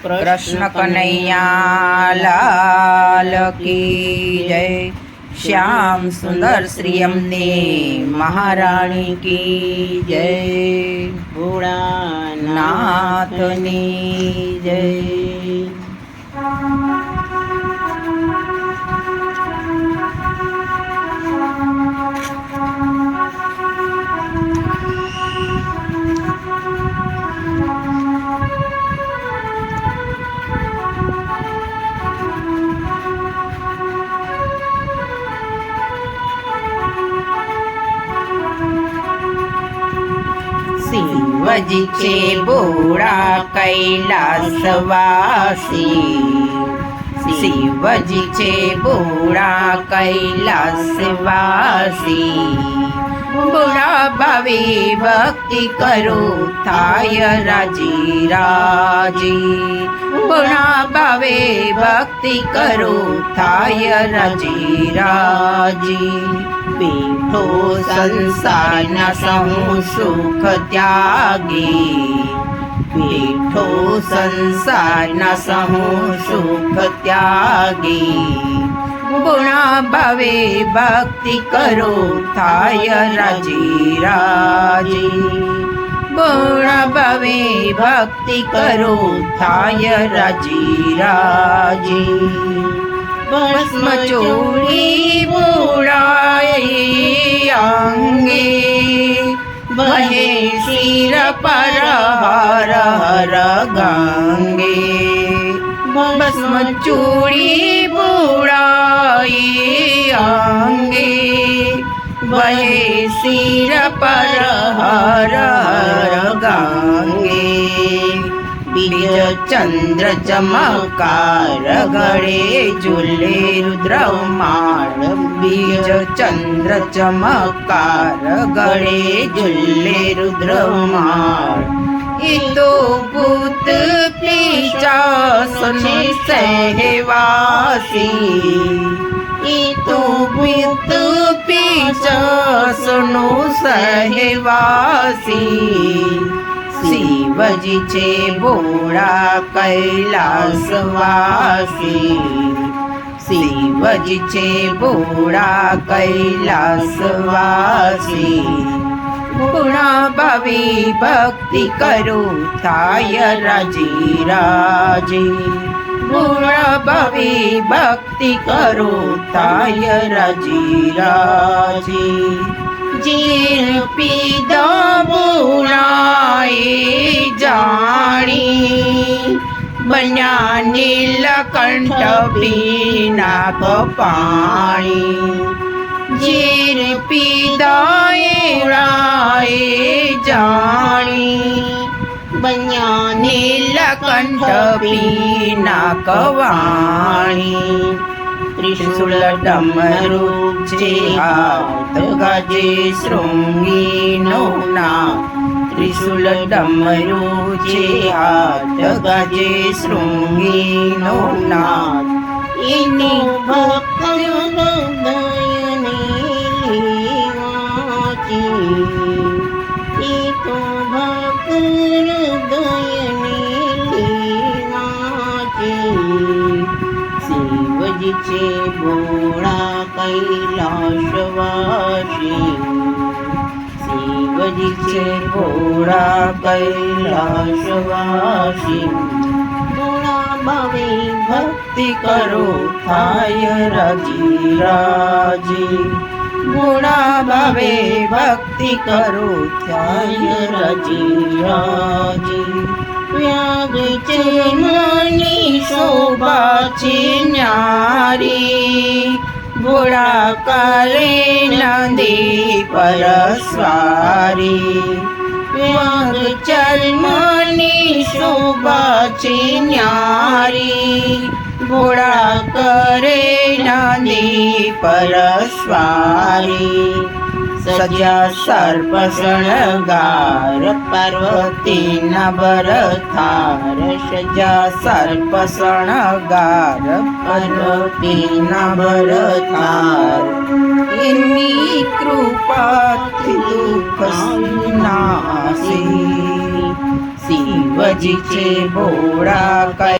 कृष्ण कन्हैया लाल की जय। श्याम सुंदर श्री अम्बे महाराणी की जय। भोळानाथनी जय। शिवजीचे बोळा कैलासवासी। शिवजीचे बोळा कैलासवासी। बोळा भावे भक्ति करो थाय राजी राजी। बोळा भावे भक्ति करो थाय राजी राजी। पीठो संसार न सहु सुख त्यागी। पीठो संसार न सहु सुख त्यागी। गुणा भावे भक्ति करो थाय राजी राजी। गुणा भावे भक्ति करो थाय राजी राजी। भस्म चूड़ी बुड़ाई अंगे। बहे सिर पर हर हर गंगे। भस्म चूड़ी बुड़ाई अंगे। बहे सिर पर हर हर गंगे। बीज चंद्र चमकार गड़े झूले रुद्रमाल। बीज चंद्र चमकार गड़े झूले रुद्रमाल। इतो भूत पिशाच सहवासी। इतो भूत पिशाच सहवासी। शिवजीचे बोळा कैलासवासी। शिवजीचे बोळा कैलासवासी। गुणा भावे भक्ति करो थाय राजी राजी। गुणा भावे भक्ति करो थाय राजी राजी। जीर पीदा बुराए जानी। बन्या नीलकंठ पीना को पानी। जीर पीदाए उड़ाए जानी। बन्या नीलकंठ पीना कवाणी। त्रिशूल डमरू चे हाथ गाजे श्रृंगी नौना। त्रिशूल डमरू चे हाथ गाजे श्रृंगी नौना। इनी भक्त हृदयने वाची। इतो भक्त हृदयने वाची। शिवजीचे बोळा कैलासवासी। शिवजीचे बोळा कैलासवासी। बोळा भावे भक्ति करो थाय राजी राजी। बोळा भावे भक्ति करो थाय राजी राजी। व्याग चरणी शोभाची न्यारी। बोळा करे नंदी पर स्वारी। व्याग चरणी शोभाची न्यारी। बोळा करे नंदी पर स्वारी। सजा सर्प शृंगार पार्वती नबर थार। सजा सर्प शृंगार पार्वती नबर थार। इन्नी कृपा दुख नासी। શિવજી છે ભોળા